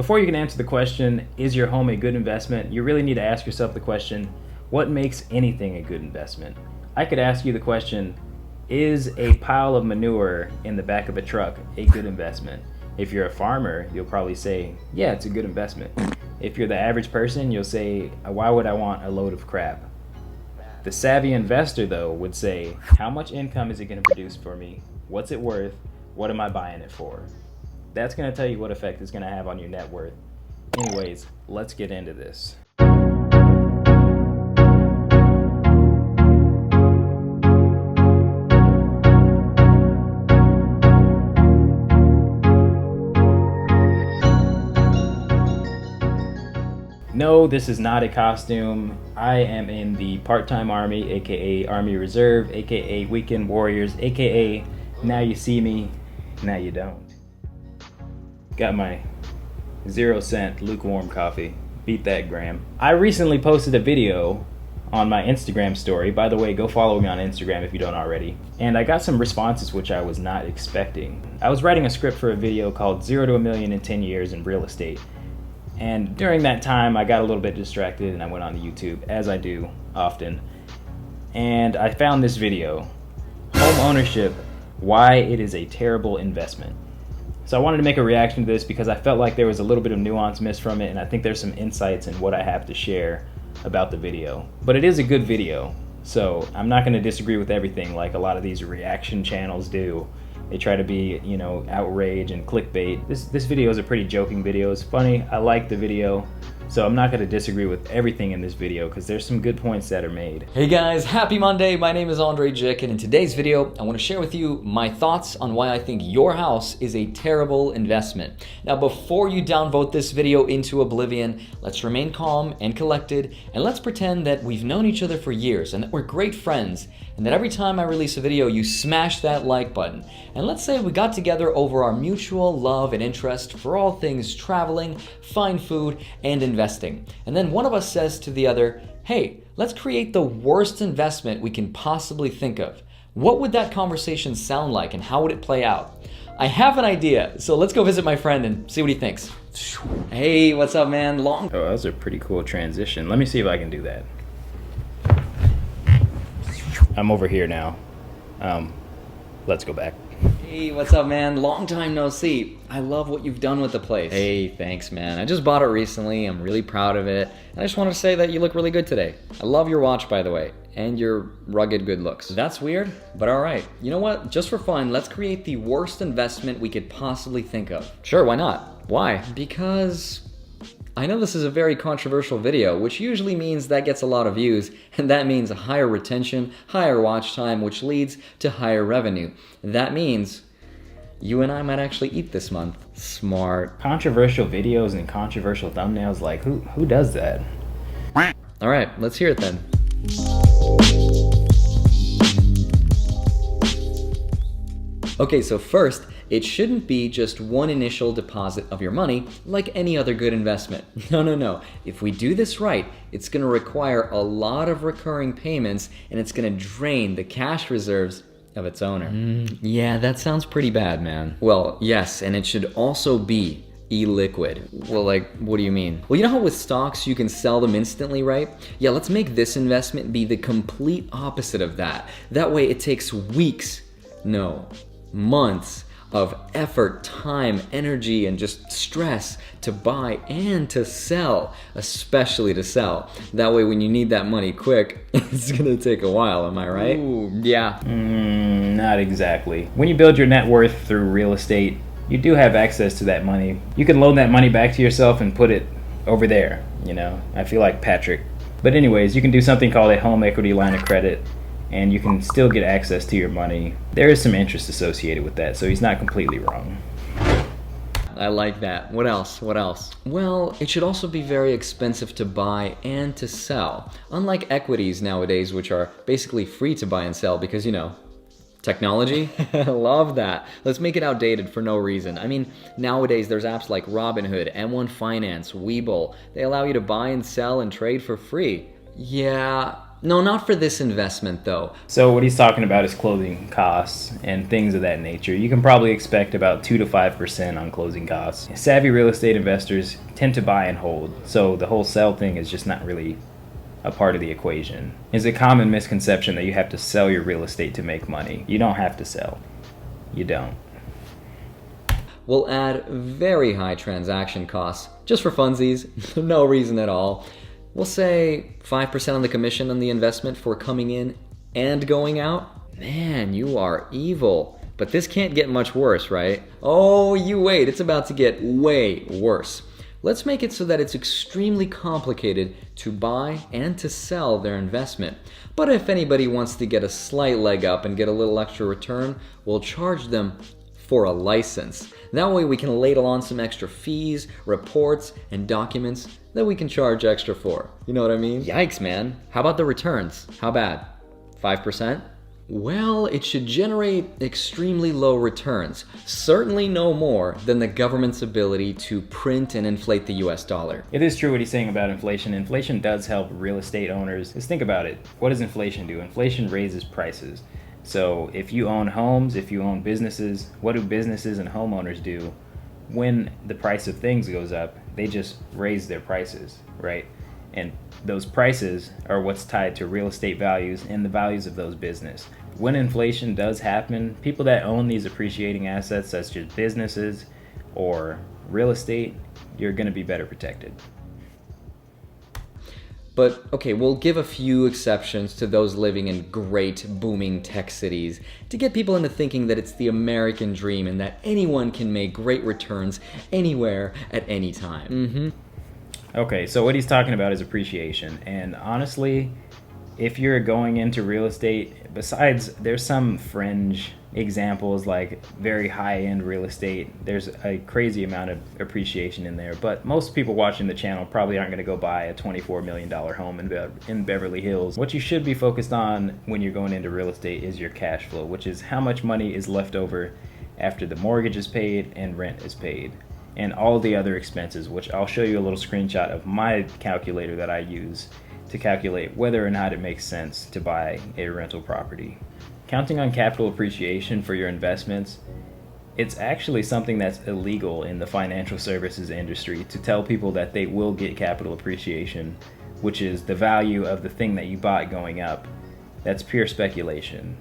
Before you can answer the question, is your home a good investment, you really need to ask yourself the question, what makes anything a good investment? I could ask you the question, is a pile of manure in the back of a truck a good investment? If you're a farmer, you'll probably say, yeah, it's a good investment. If you're the average person, you'll say, why would I want a load of crap? The savvy investor, though, would say, how much income is it going to produce for me? What's it worth? What am I buying it for? That's going to tell you what effect it's going to have on your net worth. Anyways, let's get into this. No, this is not a costume. I am in the part-time Army, aka Army Reserve, aka Weekend Warriors, aka now you see me, now you don't. Got my 0-cent lukewarm coffee. Beat that, Graham. I recently posted a video on my Instagram story. By the way, go follow me on Instagram if you don't already. And I got some responses which I was not expecting. I was writing a script for a video called 0 to a Million in 10 Years in Real Estate. And during that time, I got a little bit distracted and I went on to YouTube, as I do often. And I found this video, Home Ownership, Why It Is a Terrible Investment. So I wanted to make a reaction to this because I felt like there was a little bit of nuance missed from it, and I think there's some insights in what I have to share about the video. But it is a good video, so I'm not going to disagree with everything like a lot of these reaction channels do. They try to be, outrage and clickbait. This video is a pretty joking video. It's funny. I like the video. So I'm not going to disagree with everything in this video because there's some good points that are made. Hey guys, happy Monday. My name is Andrei Jikh, and in today's video, I want to share with you my thoughts on why I think your house is a terrible investment. Now, before you downvote this video into oblivion, let's remain calm and collected, and let's pretend that we've known each other for years and that we're great friends, and that every time I release a video, you smash that like button. And let's say we got together over our mutual love and interest for all things traveling, fine food, and investing. And then one of us says to the other, hey, let's create the worst investment we can possibly think of. What would that conversation sound like and how would it play out? I have an idea, so let's go visit my friend and see what he thinks. Hey, what's up, man? Oh, that was a pretty cool transition. Let me see if I can do that. I'm over here now. Let's go back. Hey, what's up, man? Long time no see. I love what you've done with the place. Hey, thanks, man. I just bought it recently. I'm really proud of it. And I just want to say that you look really good today. I love your watch, by the way, and your rugged good looks. That's weird, but all right. You know what? Just for fun, let's create the worst investment we could possibly think of. Sure, why not? Why? Because I know this is a very controversial video, which usually means that gets a lot of views, and that means a higher retention, higher watch time, which leads to higher revenue. That means you and I might actually eat this month. Smart. Controversial videos and controversial thumbnails, like who does that? All right, let's hear it then. Okay, so first, it shouldn't be just one initial deposit of your money like any other good investment. No. If we do this right, it's going to require a lot of recurring payments and it's going to drain the cash reserves of its owner. Yeah, that sounds pretty bad, man. Well, yes, and it should also be illiquid. Well, what do you mean? Well, you know how with stocks you can sell them instantly, right? Yeah, let's make this investment be the complete opposite of that. That way it takes weeks, no, months of effort, time, energy, and just stress to buy and to sell, especially to sell. That way when you need that money quick, it's gonna take a while, am I right? Ooh, yeah. Not exactly. When you build your net worth through real estate, you do have access to that money. You can loan that money back to yourself and put it over there, I feel like Patrick. But anyways, you can do something called a home equity line of credit, and you can still get access to your money. There is some interest associated with that, so he's not completely wrong. I like that. What else? Well, it should also be very expensive to buy and to sell. Unlike equities nowadays, which are basically free to buy and sell because, technology. Love that. Let's make it outdated for no reason. I mean, nowadays there's apps like Robinhood, M1 Finance, Webull. They allow you to buy and sell and trade for free. Yeah, No, not for this investment though. So what he's talking about is closing costs and things of that nature. You can probably expect about 2 to 5% on closing costs. Savvy real estate investors tend to buy and hold, so the whole sell thing is just not really a part of the equation. It's a common misconception that you have to sell your real estate to make money. You don't have to sell. You don't. We'll add very high transaction costs, just for funsies, no reason at all. We'll say 5% on the commission on the investment for coming in and going out. Man, you are evil. But this can't get much worse, right? Oh, you wait, it's about to get way worse. Let's make it so that it's extremely complicated to buy and to sell their investment. But if anybody wants to get a slight leg up and get a little extra return, we'll charge them for a license. That way we can ladle on some extra fees, reports, and documents that we can charge extra for. You know what I mean? Yikes, man. How about the returns? How bad? 5%? Well, it should generate extremely low returns. Certainly no more than the government's ability to print and inflate the US dollar. It is true what he's saying about inflation. Inflation does help real estate owners. Just think about it. What does inflation do? Inflation raises prices. So if you own homes, if you own businesses, what do businesses and homeowners do? When the price of things goes up, they just raise their prices, right? And those prices are what's tied to real estate values and the values of those businesses. When inflation does happen, people that own these appreciating assets, such as businesses or real estate, you're going to be better protected. But okay, we'll give a few exceptions to those living in great booming tech cities to get people into thinking that it's the American dream and that anyone can make great returns anywhere at any time. Okay, so what he's talking about is appreciation. And honestly, if you're going into real estate, besides there's some fringe examples like very high-end real estate, there's a crazy amount of appreciation in there. But most people watching the channel probably aren't going to go buy a $24 million home in Beverly Hills. What you should be focused on when you're going into real estate is your cash flow, which is how much money is left over after the mortgage is paid and rent is paid, and all the other expenses, which I'll show you a little screenshot of my calculator that I use to calculate whether or not it makes sense to buy a rental property. Counting on capital appreciation for your investments, it's actually something that's illegal in the financial services industry to tell people that they will get capital appreciation, which is the value of the thing that you bought going up. That's pure speculation.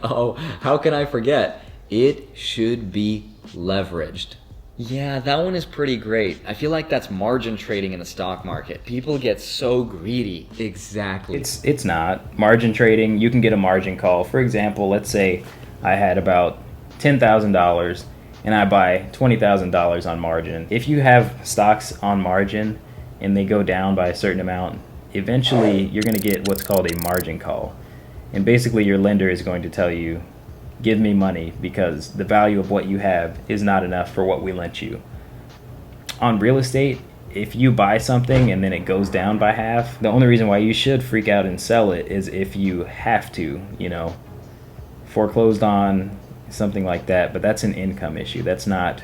Oh, how can I forget? It should be leveraged. Yeah, that one is pretty great. I feel like that's margin trading in the stock market. People get so greedy. Exactly. It's not. Margin trading, you can get a margin call. For example, let's say I had about $10,000 and I buy $20,000 on margin. If you have stocks on margin and they go down by a certain amount, eventually you're going to get what's called a margin call. And basically your lender is going to tell you, give me money because the value of what you have is not enough for what we lent you. On real estate, if you buy something and then it goes down by half, the only reason why you should freak out and sell it is if you have to, foreclosed on, something like that. But that's an income issue. That's not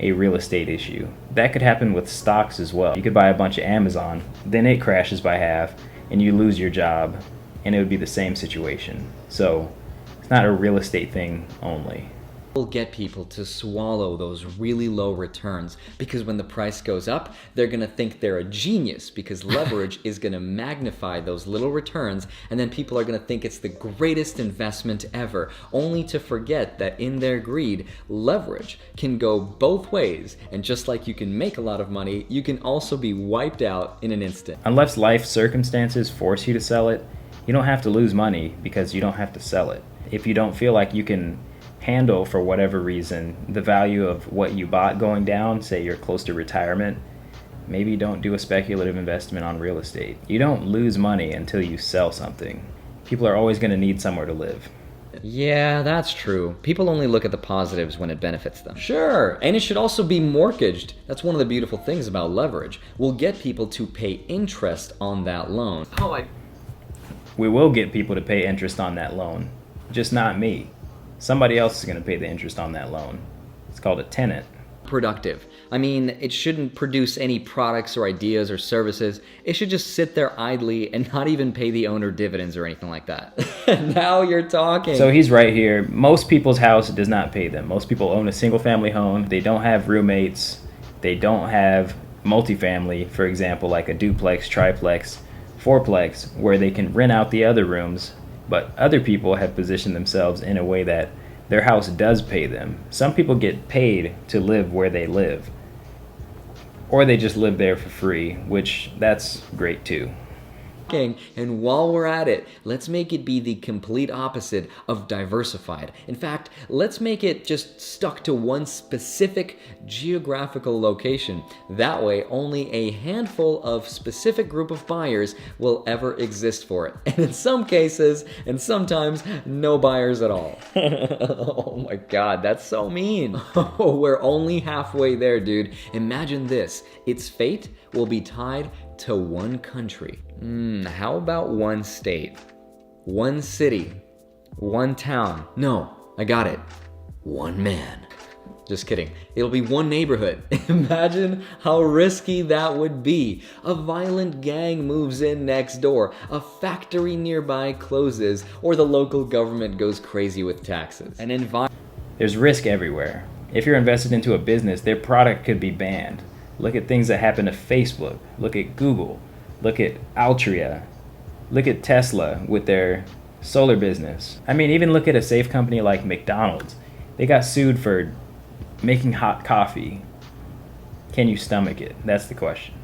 a real estate issue. That could happen with stocks as well. You could buy a bunch of Amazon, then it crashes by half and you lose your job, and it would be the same situation. So it's not a real estate thing only. We'll get people to swallow those really low returns because when the price goes up, they're going to think they're a genius because leverage is going to magnify those little returns, and then people are going to think it's the greatest investment ever, only to forget that in their greed, leverage can go both ways, and just like you can make a lot of money, you can also be wiped out in an instant. Unless life circumstances force you to sell it, you don't have to lose money because you don't have to sell it. If you don't feel like you can handle, for whatever reason, the value of what you bought going down, say you're close to retirement, maybe don't do a speculative investment on real estate. You don't lose money until you sell something. People are always going to need somewhere to live. Yeah, that's true. People only look at the positives when it benefits them. Sure, and it should also be mortgaged. That's one of the beautiful things about leverage. We'll get people to pay interest on that loan. We will get people to pay interest on that loan. Just not me. Somebody else is going to pay the interest on that loan. It's called a tenant. Productive. I mean, it shouldn't produce any products or ideas or services. It should just sit there idly and not even pay the owner dividends or anything like that. Now you're talking. So he's right here. Most people's house does not pay them. Most people own a single family home. They don't have roommates. They don't have multifamily, for example, like a duplex, triplex, fourplex, where they can rent out the other rooms. But other people have positioned themselves in a way that their house does pay them. Some people get paid to live where they live, or they just live there for free, which that's great too. And while we're at it, let's make it be the complete opposite of diversified. In fact, let's make it just stuck to one specific geographical location. That way, only a handful of specific group of buyers will ever exist for it. And in some cases, and sometimes, no buyers at all. Oh my God, that's so mean. Oh, we're only halfway there, dude. Imagine this. Its fate will be tied to one country. How about one state? One city? One town? No, I got it. One man. Just kidding. It'll be one neighborhood. Imagine how risky that would be. A violent gang moves in next door, a factory nearby closes, or the local government goes crazy with taxes. There's risk everywhere. If you're invested into a business, their product could be banned. Look at things that happen to Facebook. Look at Google. Look at Altria. Look at Tesla with their solar business. I mean, even look at a safe company like McDonald's. They got sued for making hot coffee. Can you stomach it? That's the question.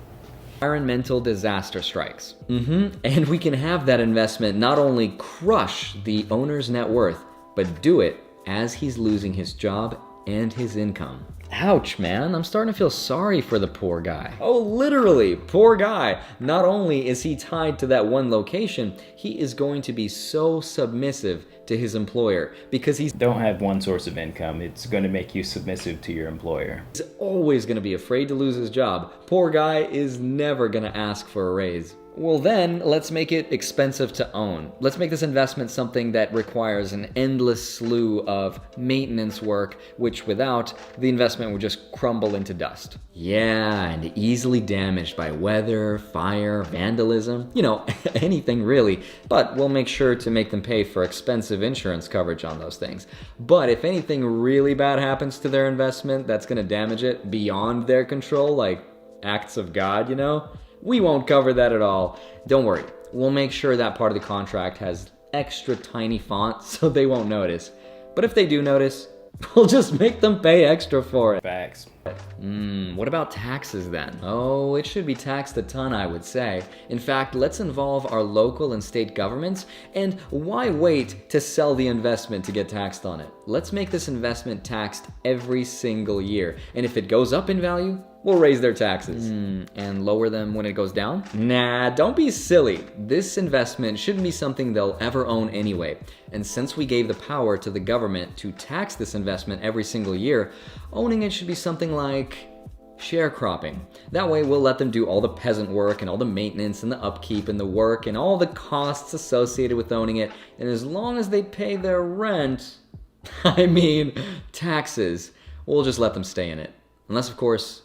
Environmental disaster strikes. And we can have that investment not only crush the owner's net worth, but do it as he's losing his job and his income. Ouch, man. I'm starting to feel sorry for the poor guy. Oh, literally, poor guy. Not only is he tied to that one location, he is going to be so submissive to his employer because he's Don't have one source of income. It's going to make you submissive to your employer. He's always going to be afraid to lose his job. Poor guy is never going to ask for a raise. Well then, let's make it expensive to own. Let's make this investment something that requires an endless slew of maintenance work, which without, the investment would just crumble into dust. Yeah, and easily damaged by weather, fire, vandalism, you know, anything really. But we'll make sure to make them pay for expensive insurance coverage on those things. But if anything really bad happens to their investment that's gonna damage it beyond their control, like acts of God, you know, we won't cover that at all. Don't worry, we'll make sure that part of the contract has extra tiny font so they won't notice. But if they do notice, we'll just make them pay extra for it. Facts. What about taxes then? Oh, it should be taxed a ton, I would say. In fact, let's involve our local and state governments, and why wait to sell the investment to get taxed on it? Let's make this investment taxed every single year, and if it goes up in value, we'll raise their taxes. And lower them when it goes down? Nah, don't be silly. This investment shouldn't be something they'll ever own anyway. And since we gave the power to the government to tax this investment every single year, owning it should be something like sharecropping. That way we'll let them do all the peasant work and all the maintenance and the upkeep and the work and all the costs associated with owning it. And as long as they pay their rent, I mean taxes, we'll just let them stay in it. Unless, of course,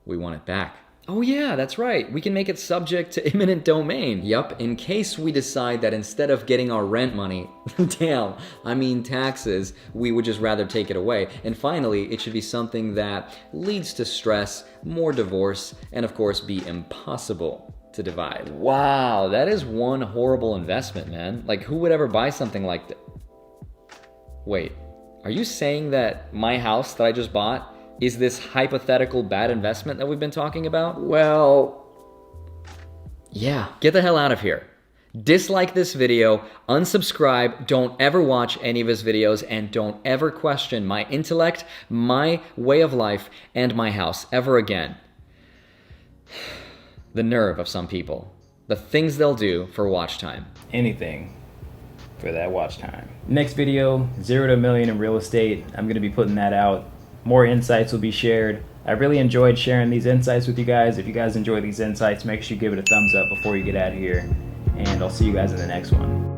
we want it back. Oh yeah, that's right. We can make it subject to eminent domain. Yup, in case we decide that instead of getting our rent money, taxes, we would just rather take it away. And finally, it should be something that leads to stress, more divorce, and of course be impossible to divide. Wow, that is one horrible investment, man. Like, who would ever buy something like that? Wait, are you saying that my house that I just bought is this hypothetical bad investment that we've been talking about? Well, yeah, get the hell out of here. Dislike this video, unsubscribe, don't ever watch any of his videos, and don't ever question my intellect, my way of life, and my house ever again. The nerve of some people. The things they'll do for watch time. Anything for that watch time. Next video, 0 to a million in real estate. I'm gonna be putting that out. More insights will be shared. I really enjoyed sharing these insights with you guys. If you guys enjoy these insights, make sure you give it a thumbs up before you get out of here. And I'll see you guys in the next one.